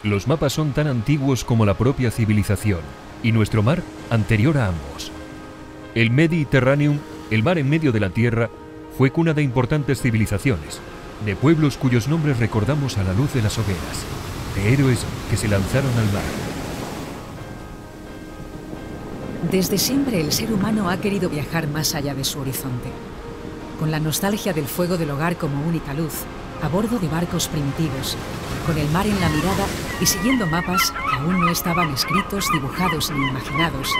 Los mapas son tan antiguos como la propia civilización, y nuestro mar anterior a ambos. El Mediterraneum, el mar en medio de la Tierra, fue cuna de importantes civilizaciones, de pueblos cuyos nombres recordamos a la luz de las hogueras, de héroes que se lanzaron al mar. Desde siempre el ser humano ha querido viajar más allá de su horizonte. Con la nostalgia del fuego del hogar como única luz, a bordo de barcos primitivos, con el mar en la mirada y siguiendo mapas que aún no estaban escritos, dibujados ni imaginados,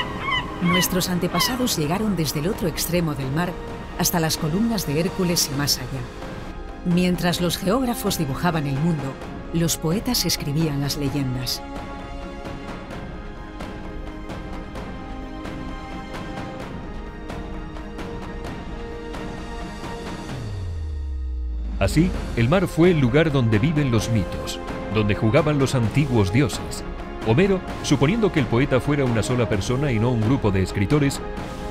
nuestros antepasados llegaron desde el otro extremo del mar hasta las columnas de Hércules y más allá. Mientras los geógrafos dibujaban el mundo, los poetas escribían las leyendas. Así, el mar fue el lugar donde viven los mitos, donde jugaban los antiguos dioses. Homero, suponiendo que el poeta fuera una sola persona y no un grupo de escritores,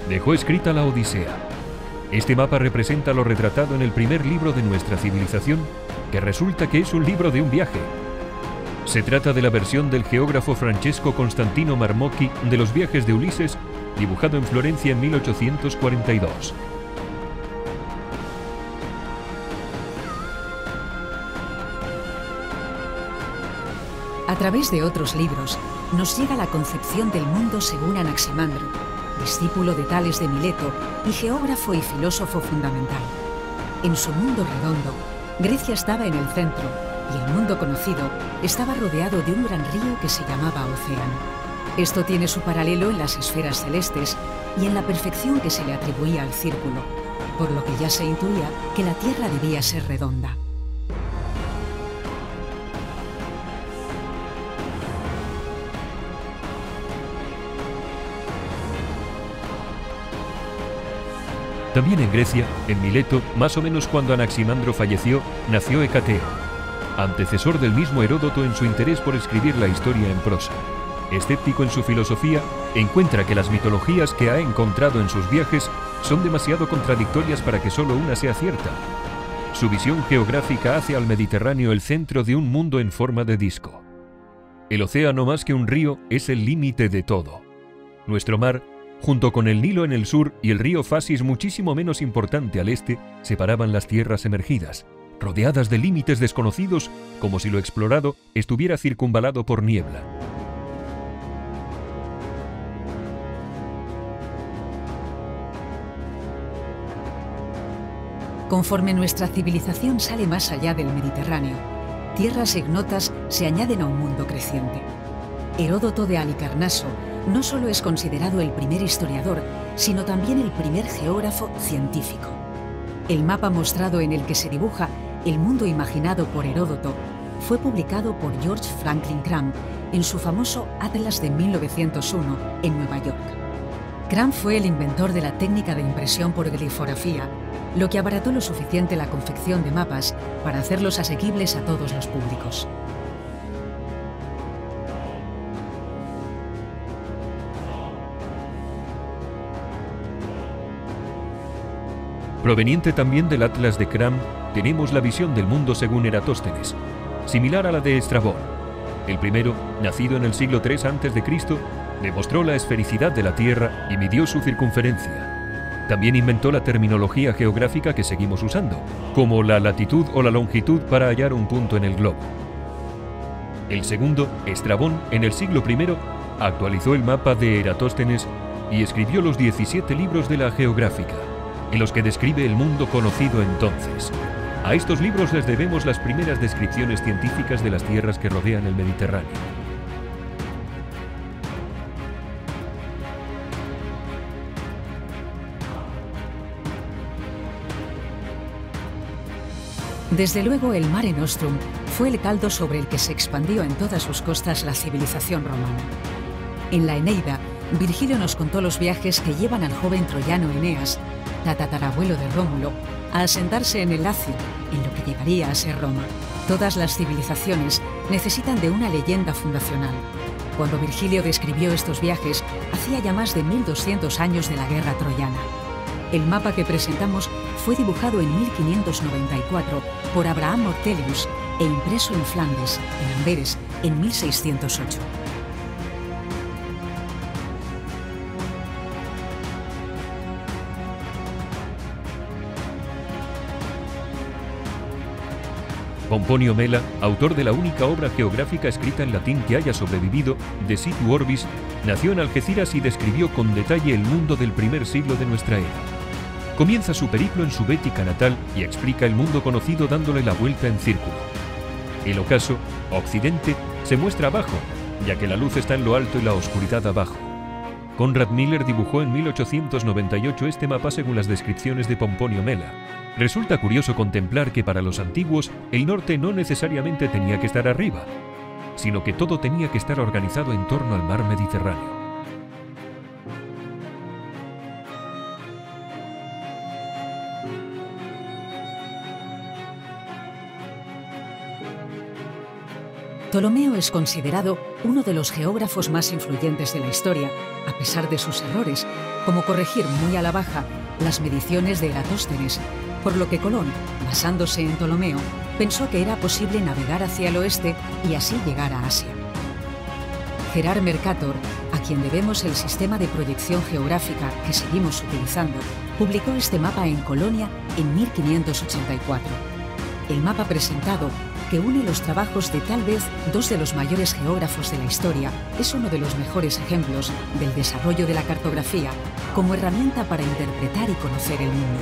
dejó escrita la Odisea. Este mapa representa lo retratado en el primer libro de nuestra civilización, que resulta que es un libro de un viaje. Se trata de la versión del geógrafo Francesco Constantino Marmocchi de los viajes de Ulises, dibujado en Florencia en 1842. A través de otros libros, nos llega la concepción del mundo según Anaximandro, discípulo de Tales de Mileto y geógrafo y filósofo fundamental. En su mundo redondo, Grecia estaba en el centro y el mundo conocido estaba rodeado de un gran río que se llamaba Océano. Esto tiene su paralelo en las esferas celestes y en la perfección que se le atribuía al círculo, por lo que ya se intuía que la Tierra debía ser redonda. También en Grecia, en Mileto, más o menos cuando Anaximandro falleció, nació Hecateo, antecesor del mismo Heródoto en su interés por escribir la historia en prosa. Escéptico en su filosofía, encuentra que las mitologías que ha encontrado en sus viajes son demasiado contradictorias para que solo una sea cierta. Su visión geográfica hace al Mediterráneo el centro de un mundo en forma de disco. El océano, más que un río, es el límite de todo. Nuestro mar, junto con el Nilo en el sur y el río Fasis muchísimo menos importante al este, separaban las tierras emergidas, rodeadas de límites desconocidos, como si lo explorado estuviera circunvalado por niebla. Conforme nuestra civilización sale más allá del Mediterráneo, tierras ignotas se añaden a un mundo creciente. Heródoto de Halicarnaso no solo es considerado el primer historiador, sino también el primer geógrafo científico. El mapa mostrado en el que se dibuja el mundo imaginado por Heródoto fue publicado por George Franklin Cram en su famoso Atlas de 1901 en Nueva York. Cram fue el inventor de la técnica de impresión por glifografía, lo que abarató lo suficiente la confección de mapas para hacerlos asequibles a todos los públicos. Proveniente también del Atlas de Cram, tenemos la visión del mundo según Eratóstenes, similar a la de Estrabón. El primero, nacido en el siglo III a.C., demostró la esfericidad de la Tierra y midió su circunferencia. También inventó la terminología geográfica que seguimos usando, como la latitud o la longitud para hallar un punto en el globo. El segundo, Estrabón, en el siglo I, actualizó el mapa de Eratóstenes y escribió los 17 libros de la Geográfica, en los que describe el mundo conocido entonces. A estos libros les debemos las primeras descripciones científicas de las tierras que rodean el Mediterráneo. Desde luego, el Mare Nostrum fue el caldo sobre el que se expandió en todas sus costas la civilización romana. En la Eneida, Virgilio nos contó los viajes que llevan al joven troyano Eneas, tatarabuelo de Rómulo, a asentarse en el Lacio, en lo que llegaría a ser Roma. Todas las civilizaciones necesitan de una leyenda fundacional. Cuando Virgilio describió estos viajes, hacía ya más de 1200 años de la guerra troyana. El mapa que presentamos fue dibujado en 1594 por Abraham Ortelius e impreso en Flandes, en Amberes en 1608. Pomponio Mela, autor de la única obra geográfica escrita en latín que haya sobrevivido, De Situ Orbis, nació en Algeciras y describió con detalle el mundo del primer siglo de nuestra era. Comienza su periplo en su Bética natal y explica el mundo conocido dándole la vuelta en círculo. El ocaso, Occidente, se muestra abajo, ya que la luz está en lo alto y la oscuridad abajo. Conrad Miller dibujó en 1898 este mapa según las descripciones de Pomponio Mela. Resulta curioso contemplar que para los antiguos el norte no necesariamente tenía que estar arriba, sino que todo tenía que estar organizado en torno al mar Mediterráneo. Ptolomeo es considerado uno de los geógrafos más influyentes de la historia, a pesar de sus errores, como corregir muy a la baja las mediciones de Eratóstenes, por lo que Colón, basándose en Ptolomeo, pensó que era posible navegar hacia el oeste y así llegar a Asia. Gerard Mercator, a quien debemos el sistema de proyección geográfica que seguimos utilizando, publicó este mapa en Colonia en 1584. El mapa presentado, que une los trabajos de tal vez dos de los mayores geógrafos de la historia, es uno de los mejores ejemplos del desarrollo de la cartografía como herramienta para interpretar y conocer el mundo.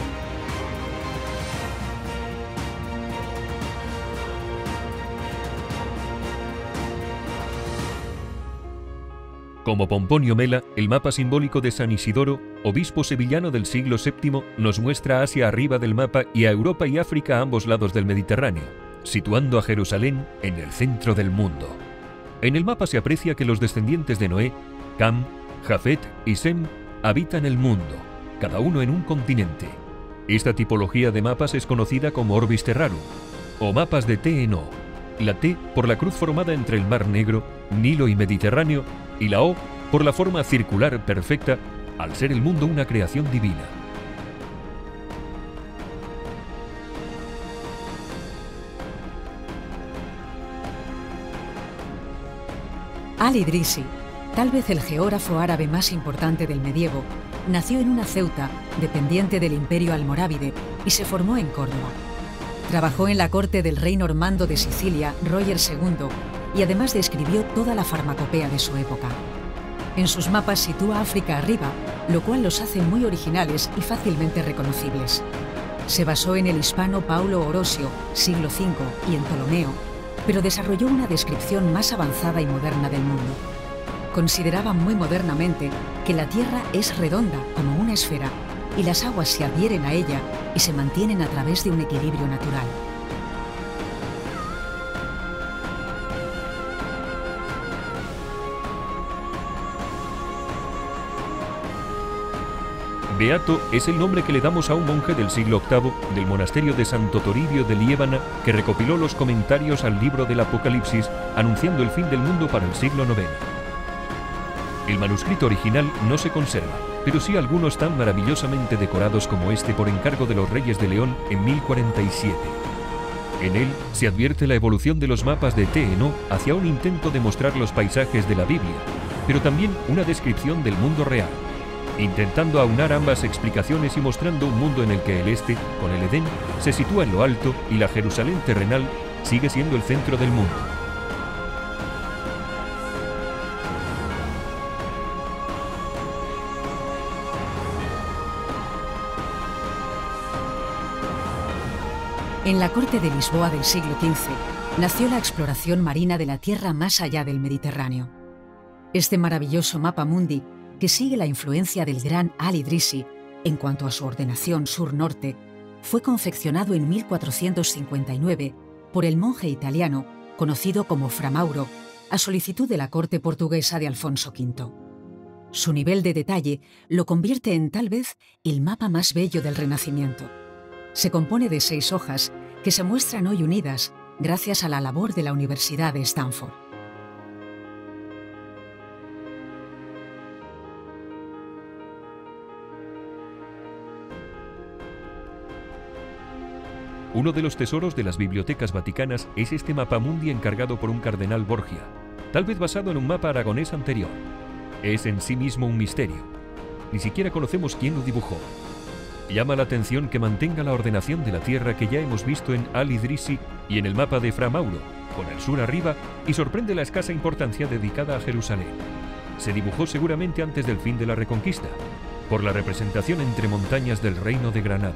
Como Pomponio Mela, el mapa simbólico de San Isidoro, obispo sevillano del siglo VII, nos muestra a Asia arriba del mapa y a Europa y África a ambos lados del Mediterráneo, situando a Jerusalén en el centro del mundo. En el mapa se aprecia que los descendientes de Noé, Cam, Jafet y Sem, habitan el mundo, cada uno en un continente. Esta tipología de mapas es conocida como Orbis Terrarum, o mapas de T en O. La T por la cruz formada entre el Mar Negro, Nilo y Mediterráneo, y la O por la forma circular perfecta, al ser el mundo una creación divina. Al-Idrisi, tal vez el geógrafo árabe más importante del medievo, nació en una Ceuta dependiente del Imperio Almorávide y se formó en Córdoba. Trabajó en la corte del rey normando de Sicilia, Roger II, y además describió toda la farmacopea de su época. En sus mapas sitúa África arriba, lo cual los hace muy originales y fácilmente reconocibles. Se basó en el hispano Paulo Orosio, siglo V, y en Ptolomeo, pero desarrolló una descripción más avanzada y moderna del mundo. Consideraba muy modernamente que la Tierra es redonda como una esfera y las aguas se adhieren a ella y se mantienen a través de un equilibrio natural. Beato es el nombre que le damos a un monje del siglo VIII del monasterio de Santo Toribio de Liébana que recopiló los comentarios al libro del Apocalipsis anunciando el fin del mundo para el siglo IX. El manuscrito original no se conserva, pero sí algunos tan maravillosamente decorados como este por encargo de los reyes de León en 1047. En él se advierte la evolución de los mapas de T-E-No hacia un intento de mostrar los paisajes de la Biblia, pero también una descripción del mundo real, intentando aunar ambas explicaciones y mostrando un mundo en el que el este, con el Edén, se sitúa en lo alto y la Jerusalén terrenal sigue siendo el centro del mundo. En la corte de Lisboa del siglo XV nació la exploración marina de la tierra más allá del Mediterráneo. Este maravilloso mapa mundi, que sigue la influencia del gran Al-Idrisi en cuanto a su ordenación sur-norte, fue confeccionado en 1459 por el monje italiano conocido como Fra Mauro, a solicitud de la corte portuguesa de Alfonso V. Su nivel de detalle lo convierte en tal vez el mapa más bello del Renacimiento. Se compone de 6 hojas que se muestran hoy unidas gracias a la labor de la Universidad de Stanford. Uno de los tesoros de las bibliotecas vaticanas es este mapamundi encargado por un cardenal Borgia, tal vez basado en un mapa aragonés anterior. Es en sí mismo un misterio. Ni siquiera conocemos quién lo dibujó. Llama la atención que mantenga la ordenación de la tierra que ya hemos visto en Al-Idrisi y en el mapa de Fra Mauro, con el sur arriba, y sorprende la escasa importancia dedicada a Jerusalén. Se dibujó seguramente antes del fin de la Reconquista, por la representación entre montañas del Reino de Granada.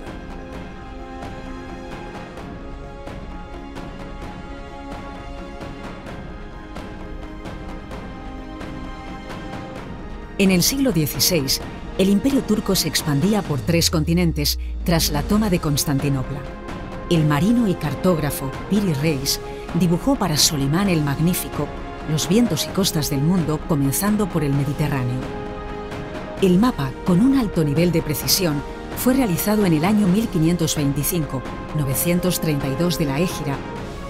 En el siglo XVI, el Imperio turco se expandía por 3 continentes tras la toma de Constantinopla. El marino y cartógrafo Piri Reis dibujó para Solimán el Magnífico los vientos y costas del mundo, comenzando por el Mediterráneo. El mapa, con un alto nivel de precisión, fue realizado en el año 1525, 932 de la Égira,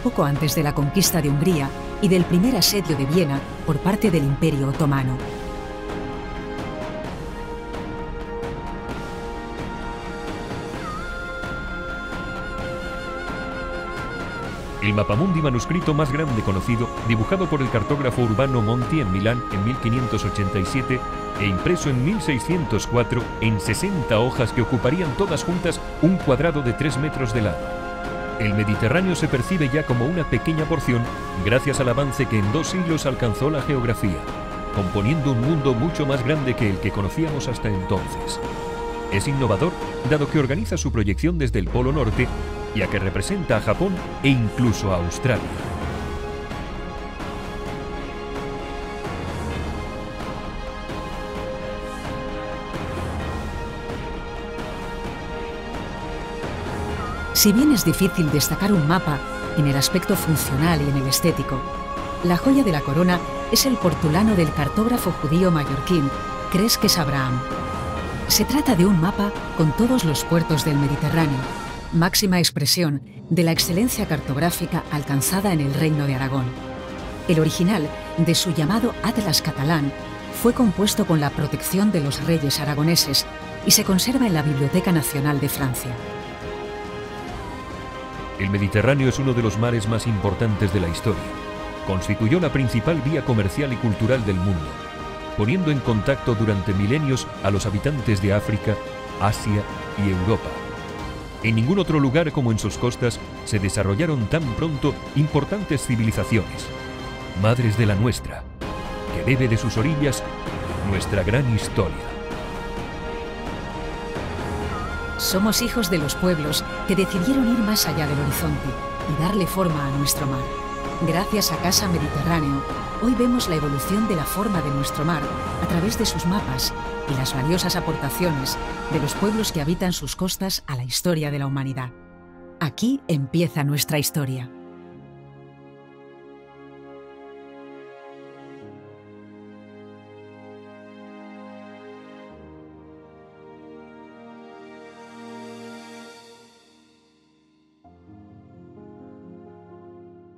poco antes de la conquista de Hungría y del primer asedio de Viena por parte del Imperio Otomano. El mapamundi manuscrito más grande conocido, dibujado por el cartógrafo Urbano Monti en Milán en 1587 e impreso en 1604 en 60 hojas que ocuparían todas juntas un cuadrado de 3 metros de lado. El Mediterráneo se percibe ya como una pequeña porción gracias al avance que en 2 siglos alcanzó la geografía, componiendo un mundo mucho más grande que el que conocíamos hasta entonces. Es innovador, dado que organiza su proyección desde el Polo Norte, ya que representa a Japón e incluso a Australia. Si bien es difícil destacar un mapa en el aspecto funcional y en el estético, la joya de la corona es el portulano del cartógrafo judío mallorquín Cresques Abraham. Se trata de un mapa con todos los puertos del Mediterráneo, máxima expresión de la excelencia cartográfica alcanzada en el Reino de Aragón. El original, de su llamado Atlas catalán, fue compuesto con la protección de los reyes aragoneses y se conserva en la Biblioteca Nacional de Francia. El Mediterráneo es uno de los mares más importantes de la historia. Constituyó la principal vía comercial y cultural del mundo, poniendo en contacto durante milenios a los habitantes de África, Asia y Europa. En ningún otro lugar como en sus costas se desarrollaron tan pronto importantes civilizaciones, madres de la nuestra, que bebe de sus orillas nuestra gran historia. Somos hijos de los pueblos que decidieron ir más allá del horizonte y darle forma a nuestro mar. Gracias a Casa Mediterráneo, hoy vemos la evolución de la forma de nuestro mar a través de sus mapas y las valiosas aportaciones de los pueblos que habitan sus costas a la historia de la humanidad. Aquí empieza nuestra historia.